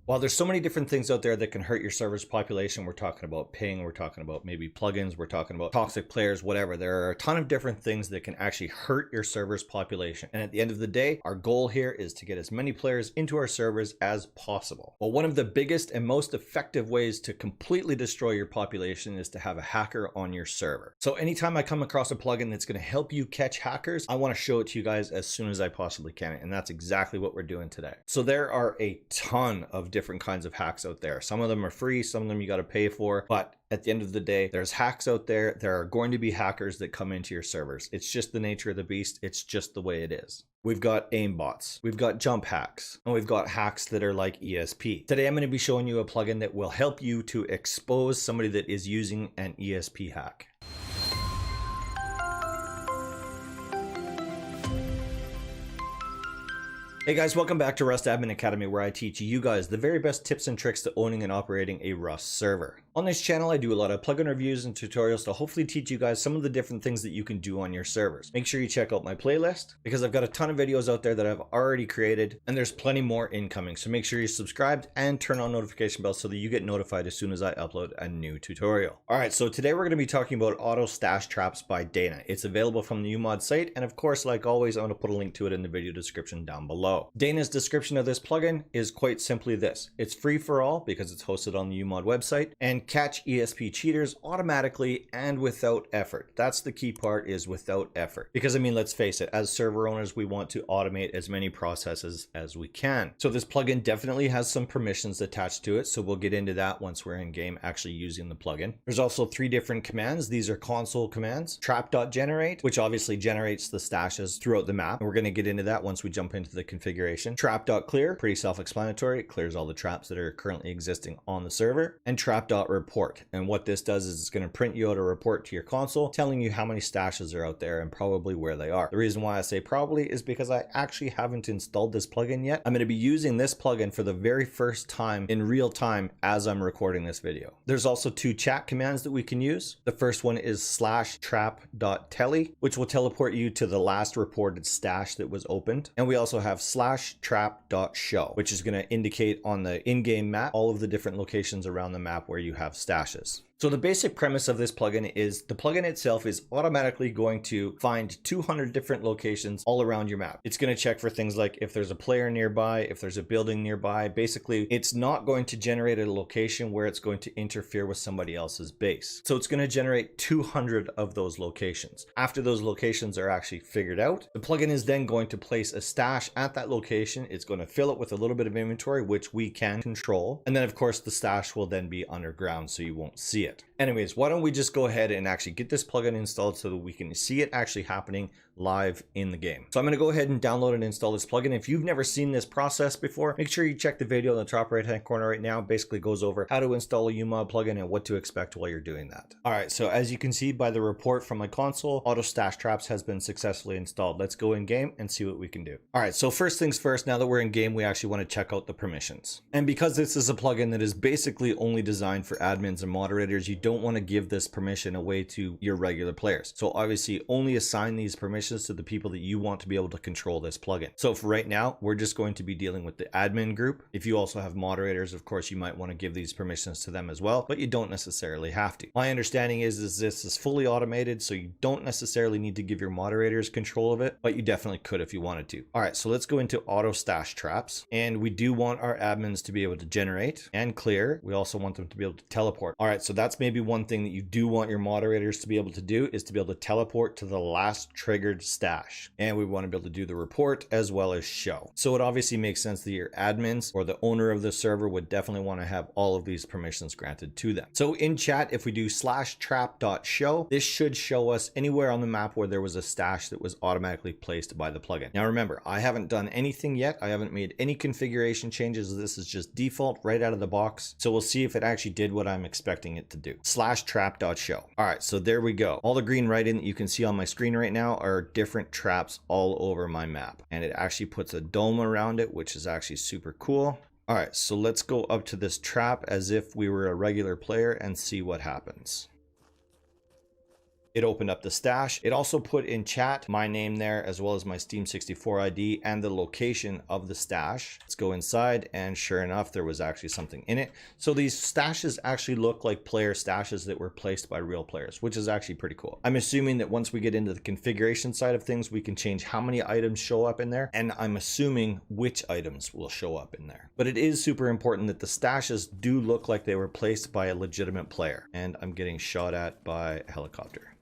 While there's so many different things out there that can hurt your server's population, we're talking about ping, we're talking about maybe plugins, we're talking about toxic players, whatever. There are a ton of different things that can actually hurt your server's population. And at the end of the day, our goal here is to get as many players into our servers as possible. Well, one of the biggest and most effective ways to completely destroy your population is to have a hacker on your server. So anytime I come across a plugin that's going to help you catch hackers, I want to show it to you guys as soon as I possibly can. And that's exactly what we're doing today. So there are a ton of different kinds of hacks out there. Some of them are free, some of them you got to pay for, but at the end of the day, there's hacks out there. There are going to be hackers that come into your servers. It's just the nature of the beast. It's just the way it is. We've got aimbots, we've got jump hacks, and we've got hacks that are like ESP. Today, I'm going to be showing you a plugin that will help you to expose somebody that is using an ESP hack. Hey guys, welcome back to Rust Admin Academy, where I teach you guys the very best tips and tricks to owning and operating a Rust server. On this channel, I do a lot of plugin reviews and tutorials to hopefully teach you guys some of the different things that you can do on your servers. Make sure you check out my playlist because I've got a ton of videos out there that I've already created and there's plenty more incoming. So make sure you're subscribed and turn on notification bells so that you get notified as soon as I upload a new tutorial. All right, so today we're going to be talking about AutoStashTraps by Dana. It's available from the Umod site, and of course, like always, I'm going to put a link to it in the video description down below. Dana's description of this plugin is quite simply this. It's free for all because it's hosted on the Umod website, and catch ESP cheaters automatically and without effort. That's the key part, is without effort. Because I mean, let's face it, as server owners, we want to automate as many processes as we can. So this plugin definitely has some permissions attached to it. So we'll get into that once we're in game actually using the plugin. There's also 3 different commands. These are console commands. Trap.generate, which obviously generates the stashes throughout the map. And we're going to get into that once we jump into the configuration. Trap.clear, pretty self-explanatory. It clears all the traps that are currently existing on the server. And trap.report. And what this does is it's going to print you out a report to your console telling you how many stashes are out there and probably where they are. The reason why I say probably is because I actually haven't installed this plugin yet. I'm going to be using this plugin for the very first time in real time as I'm recording this video. There's also 2 chat commands that we can use. The first one is /trap.tele, which will teleport you to the last reported stash that was opened. And we also have /trap.show, which is going to indicate on the in-game map all of the different locations around the map where you have stashes. So the basic premise of this plugin is the plugin itself is automatically going to find 200 different locations all around your map. It's going to check for things like if there's a player nearby, if there's a building nearby. Basically, it's not going to generate a location where it's going to interfere with somebody else's base. So it's going to generate 200 of those locations. After those locations are actually figured out, the plugin is then going to place a stash at that location. It's going to fill it with a little bit of inventory, which we can control. And then of course the stash will then be underground, so you won't see it. Anyways, why don't we just go ahead and actually get this plugin installed so that we can see it actually happening live in the game. So I'm going to go ahead and download and install this plugin. If you've never seen this process before, make sure you check the video in the top right hand corner right now. It basically goes over how to install a Umod plugin and what to expect while you're doing that. All right, so as you can see by the report from my console, AutoStashTraps has been successfully installed. Let's go in game and see what we can do. All right, so first things first, now that we're in game, we actually want to check out the permissions. And because this is a plugin that is basically only designed for admins and moderators, you don't want to give this permission away to your regular players. So obviously only assign these permissions to the people that you want to be able to control this plugin. So for right now, we're just going to be dealing with the admin group. If you also have moderators, of course, you might want to give these permissions to them as well, but you don't necessarily have to. My understanding is this is fully automated, so you don't necessarily need to give your moderators control of it, but you definitely could if you wanted to. All right, so let's go into AutoStashTraps, and we do want our admins to be able to generate and clear. We also want them to be able to teleport. All right, so that's maybe one thing that you do want your moderators to be able to do, is to be able to teleport to the last triggered stash. And we want to be able to do the report as well as show. So it obviously makes sense that your admins or the owner of the server would definitely want to have all of these permissions granted to them. So in chat, if we do /trap.show, this should show us anywhere on the map where there was a stash that was automatically placed by the plugin. Now remember, I haven't done anything yet. I haven't made any configuration changes. This is just default right out of the box. So we'll see if it actually did what I'm expecting it to do. /trap.show. All right, so there we go. All the green writing that you can see on my screen right now are different traps all over my map. And it actually puts a dome around it, which is actually super cool. All right, so let's go up to this trap as if we were a regular player and see what happens. It opened up the stash. It also put in chat my name there, as well as my Steam 64 ID and the location of the stash. Let's go inside, and sure enough, there was actually something in it. So these stashes actually look like player stashes that were placed by real players, which is actually pretty cool. I'm assuming that once we get into the configuration side of things, we can change how many items show up in there, and I'm assuming which items will show up in there. But it is super important that the stashes do look like they were placed by a legitimate player. And I'm getting shot at by a helicopter.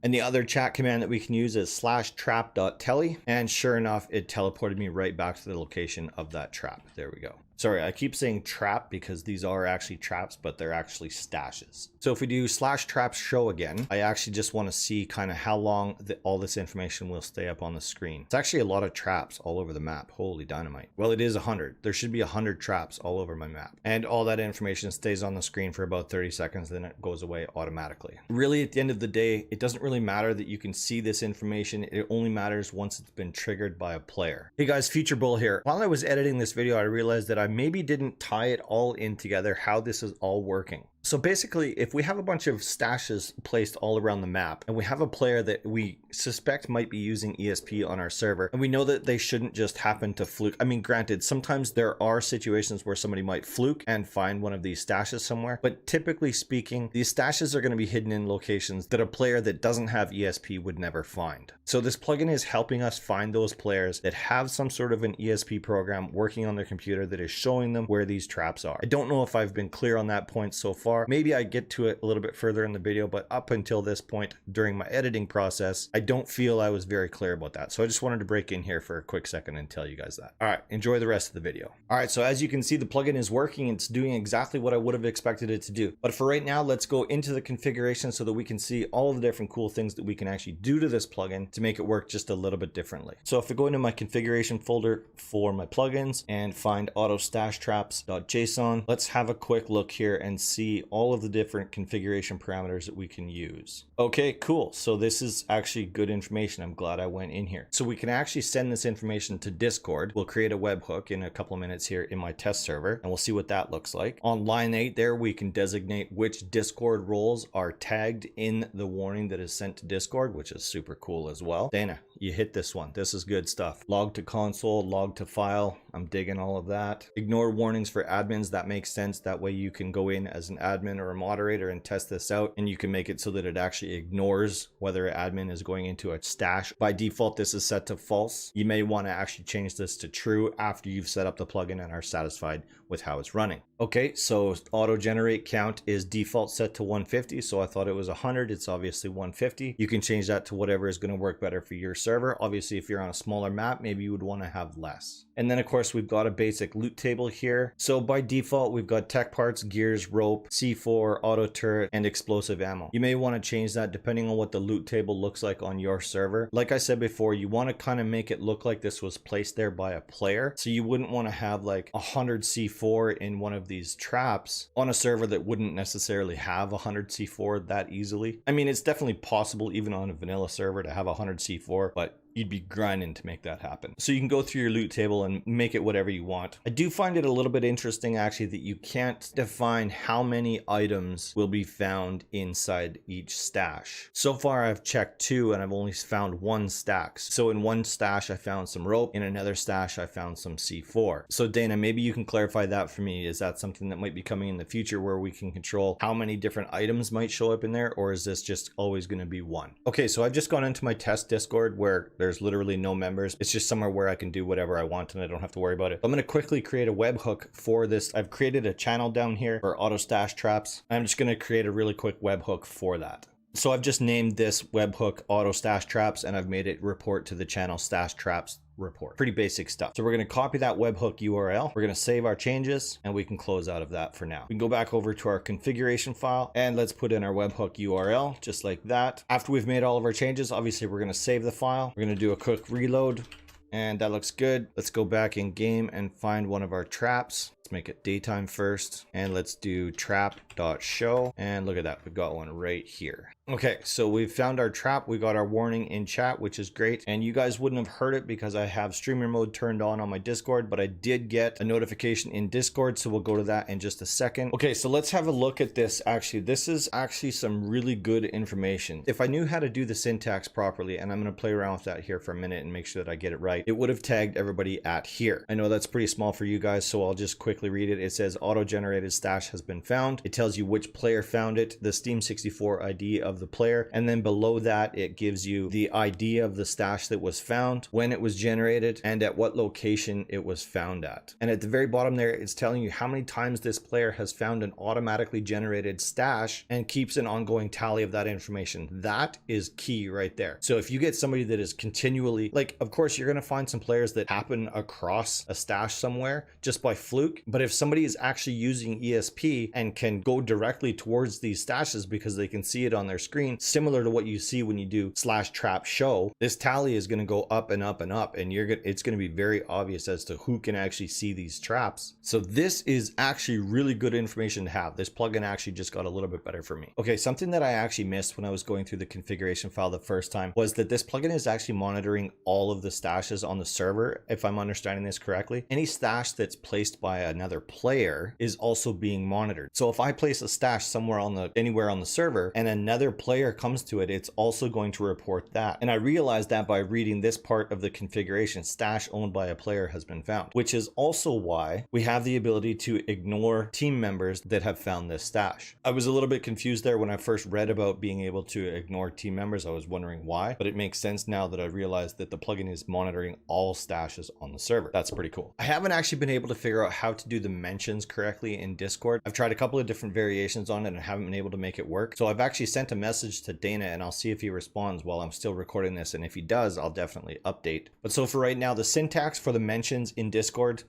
And the other chat command that we can use is /trap.tele. And sure enough, it teleported me right back to the location of that trap. There we go. Sorry, I keep saying trap because these are actually traps, but they're actually stashes. So if we do /traps show again, I actually just want to see kind of how long all this information will stay up on the screen. It's actually a lot of traps all over the map. Holy dynamite. Well, it is 100. There should be 100 traps all over my map. And all that information stays on the screen for about 30 seconds, then it goes away automatically. Really, at the end of the day, it doesn't really matter that you can see this information. It only matters once it's been triggered by a player. Hey guys, Future Bull here. While I was editing this video, I realized that I maybe didn't tie it all in together, how this is all working. So basically, if we have a bunch of stashes placed all around the map, and we have a player that we suspect might be using ESP on our server, and we know that they shouldn't just happen to fluke. I mean, granted, sometimes there are situations where somebody might fluke and find one of these stashes somewhere, but typically speaking, these stashes are going to be hidden in locations that a player that doesn't have ESP would never find. So this plugin is helping us find those players that have some sort of an ESP program working on their computer that is showing them where these traps are. I don't know if I've been clear on that point so far. Maybe I get to it a little bit further in the video, but up until this point during my editing process, I don't feel I was very clear about that. So I just wanted to break in here for a quick second and tell you guys that. All right, enjoy the rest of the video. All right, so as you can see, the plugin is working. It's doing exactly what I would have expected it to do. But for right now, let's go into the configuration so that we can see all the different cool things that we can actually do to this plugin to make it work just a little bit differently. So if I go into my configuration folder for my plugins and find AutoStashTraps.json, let's have a quick look here and see all of the different configuration parameters that we can use. Okay, cool. So this is actually good information. I'm glad I went in here. So we can actually send this information to Discord. We'll create a webhook in a couple of minutes here in my test server, and we'll see what that looks like. On line 8 there, we can designate which Discord roles are tagged in the warning that is sent to Discord, which is super cool as well. Dana, you hit this one. This is good stuff. Log to console, log to file. I'm digging all of that. Ignore warnings for admins. That makes sense. That way you can go in as an admin or a moderator and test this out, and you can make it so that it actually ignores whether an admin is going into a stash. By default, this is set to false. You may want to actually change this to true after you've set up the plugin and are satisfied with how it's running. Okay, so auto generate count is default set to 150. So I thought it was 100. It's obviously 150. You can change that to whatever is going to work better for your server. Obviously, if you're on a smaller map, maybe you would want to have less. And then of course, we've got a basic loot table here. So by default, we've got tech parts, gears, rope, C4, auto turret, and explosive ammo. You may want to change that depending on what the loot table looks like on your server. Like I said before, you want to kind of make it look like this was placed there by a player. So you wouldn't want to have like 100 C4 in one of these traps on a server that wouldn't necessarily have 100 C4 that easily. I mean, it's definitely possible even on a vanilla server to have 100 C4, but you'd be grinding to make that happen. So you can go through your loot table and make it whatever you want. I do find it a little bit interesting actually that you can't define how many items will be found inside each stash. So far I've checked 2 and I've only found 1 stack. So in one stash I found some rope, in another stash I found some C4. So Dana, maybe you can clarify that for me. Is that something that might be coming in the future where we can control how many different items might show up in there, or is this just always going to be 1? Okay, so I've just gone into my test Discord where there's literally no members. It's just somewhere where I can do whatever I want and I don't have to worry about it. I'm going to quickly create a webhook for this. I've created a channel down here for AutoStashTraps. I'm just going to create a really quick webhook for that. So I've just named this webhook AutoStashTraps and I've made it report to the channel StashTraps report. Pretty basic stuff. So we're going to copy that webhook URL. We're going to save our changes and we can close out of that for now. We can go back over to our configuration file and let's put in our webhook URL just like that. After we've made all of our changes, obviously we're going to save the file. We're going to do a quick reload and that looks good. Let's go back in game and find one of our traps. Let's make it daytime first, and let's do trap.show, and look at that, we've got one right here. Okay, so we've found our trap. We got our warning in chat, which is great, and you guys wouldn't have heard it because I have streamer mode turned on my Discord, but I did get a notification in Discord, so we'll go to that in just a second. Okay, so let's have a look at this. Actually, this is actually some really good information. If I knew how to do the syntax properly, and I'm going to play around with that here for a minute and make sure that I get it right, it would have tagged everybody at here. I know that's pretty small for you guys, so I'll just quickly read it. It says auto-generated stash has been found. It tells you which player found it, the Steam 64 ID of the player, and then below that it gives you the ID of the stash that was found, when it was generated, and at what location it was found at. And at the very bottom there, it's telling you how many times this player has found an automatically generated stash and keeps an ongoing tally of that information. That is key right there. So if you get somebody that is continually, like, of course you're going to find some players that happen across a stash somewhere just by fluke, but if somebody is actually using ESP and can go directly towards these stashes because they can see it on their screen, similar to what you see when you do /trap show, this tally is going to go up and up and up, and it's going to be very obvious as to who can actually see these traps. So this is actually really good information to have. This plugin actually just got a little bit better for me. Okay, something that I actually missed when I was going through the configuration file the first time was that this plugin is actually monitoring all of the stashes on the server. If I'm understanding this correctly, any stash that's placed by another player is also being monitored. So if I place a stash somewhere anywhere on the server and another player comes to it, it's also going to report that. And I realized that by reading this part of the configuration, stash owned by a player has been found, which is also why we have the ability to ignore team members that have found this stash. I was a little bit confused there when I first read about being able to ignore team members. I was wondering why, but it makes sense now that I realized that the plugin is monitoring all stashes on the server. That's pretty cool. I haven't actually been able to figure out how to do the mentions correctly in Discord. I've tried a couple of different variations on it and haven't been able to make it work. So I've actually sent a message to Dana, and I'll see if he responds while I'm still recording this. And if he does, I'll definitely update. But so for right now, the syntax for the mentions in Discord,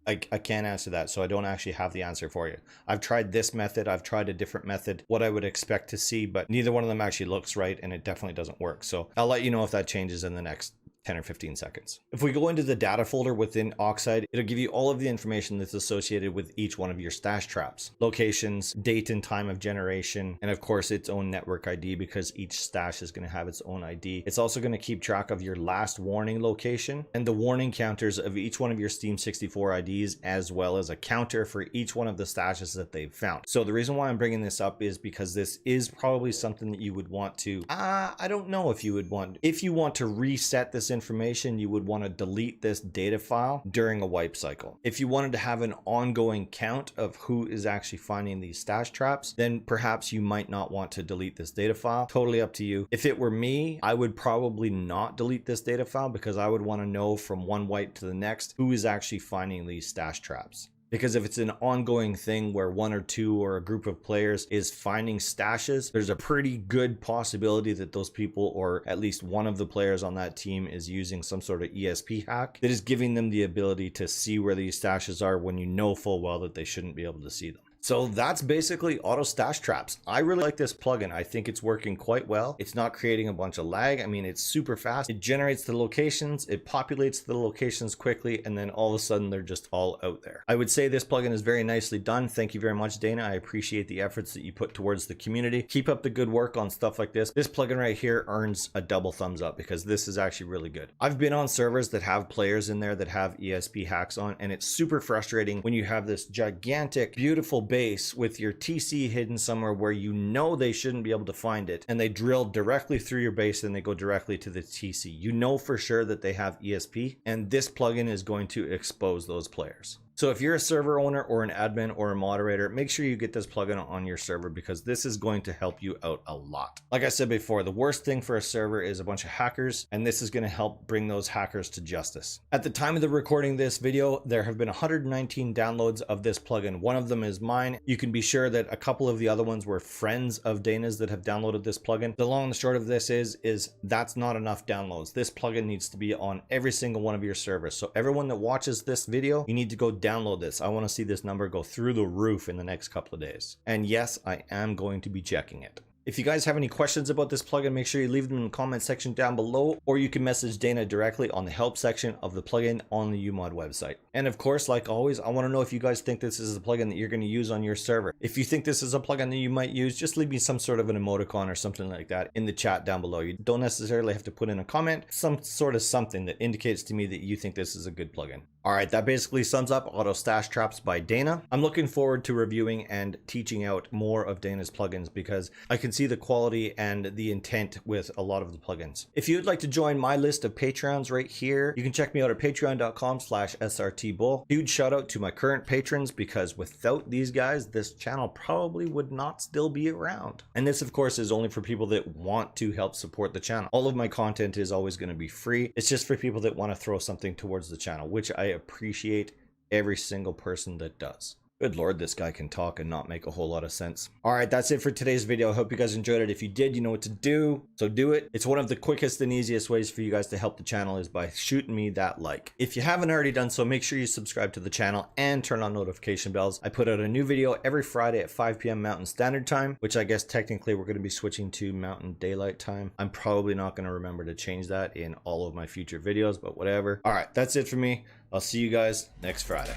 I can't answer that, so I don't actually have the answer for you. I've tried this method, I've tried a different method, what I would expect to see, but neither one of them actually looks right, and it definitely doesn't work. So I'll let you know if that changes in the next 10 or 15 seconds. If we go into the data folder within Oxide, it'll give you all of the information that's associated with each one of your stash traps. Locations, date and time of generation, and of course its own network ID, because each stash is going to have its own ID. It's also going to keep track of your last warning location and the warning counters of each one of your Steam 64 IDs, as well as a counter for each one of the stashes that they've found. So the reason why I'm bringing this up is because this is probably something that you would want to, I don't know if you would want, if you want to reset this information, you would want to delete this data file during a wipe cycle. If you wanted to have an ongoing count of who is actually finding these stash traps, then perhaps you might not want to delete this data file. Totally up to you. If it were me, I would probably not delete this data file, because I would want to know from one wipe to the next who is actually finding these stash traps. Because if it's an ongoing thing where one or two or a group of players is finding stashes, there's a pretty good possibility that those people, or at least one of the players on that team, is using some sort of ESP hack that is giving them the ability to see where these stashes are when you know full well that they shouldn't be able to see them. So that's basically AutoStashTraps. I really like this plugin. I think it's working quite well. It's not creating a bunch of lag. I mean, it's super fast. It generates the locations, it populates the locations quickly, and then all of a sudden they're just all out there. I would say this plugin is very nicely done. Thank you very much, Dana. I appreciate the efforts that you put towards the community. Keep up the good work on stuff like this. This plugin right here earns a double thumbs up, because this is actually really good. I've been on servers that have players in there that have ESP hacks on, and it's super frustrating when you have this gigantic, beautiful base with your TC hidden somewhere where you know they shouldn't be able to find it, and they drill directly through your base and they go directly to the TC. You know for sure that they have ESP, and this plugin is going to expose those players. So if you're a server owner or an admin or a moderator, make sure you get this plugin on your server, because this is going to help you out a lot. Like I said before, the worst thing for a server is a bunch of hackers, and this is going to help bring those hackers to justice. At the time of the recording this video, there have been 119 downloads of this plugin. One of them is mine. You can be sure that a couple of the other ones were friends of Dana's that have downloaded this plugin. The long and the short of this is that's not enough downloads. This plugin needs to be on every single one of your servers. So everyone that watches this video, you need to go download this. I want to see this number go through the roof in the next couple of days. And yes, I am going to be checking it. If you guys have any questions about this plugin, make sure you leave them in the comment section down below, or you can message Dana directly on the help section of the plugin on the Umod website. And of course, like always, I want to know if you guys think this is a plugin that you're going to use on your server. If you think this is a plugin that you might use, just leave me some sort of an emoticon or something like that in the chat down below. You don't necessarily have to put in a comment, some sort of something that indicates to me that you think this is a good plugin. All right, that basically sums up AutoStashTraps by Dana. I'm looking forward to reviewing and teaching out more of Dana's plugins because I can see the quality and the intent with a lot of the plugins. If you'd like to join my list of Patreons right here, you can check me out at patreon.com/srtbull. Huge shout out to my current patrons because without these guys, this channel probably would not still be around. And this, of course, is only for people that want to help support the channel. All of my content is always going to be free. It's just for people that want to throw something towards the channel, which I appreciate every single person that does. Good Lord, this guy can talk and not make a whole lot of sense. All right, that's it for today's video. I hope you guys enjoyed it. If you did, you know what to do, so do it. It's one of the quickest and easiest ways for you guys to help the channel is by shooting me that like. If you haven't already done so, make sure you subscribe to the channel and turn on notification bells. I put out a new video every Friday at 5 p.m. Mountain Standard Time, which I guess technically we're going to be switching to Mountain Daylight Time. I'm probably not going to remember to change that in all of my future videos, but whatever. All right, that's it for me. I'll see you guys next Friday.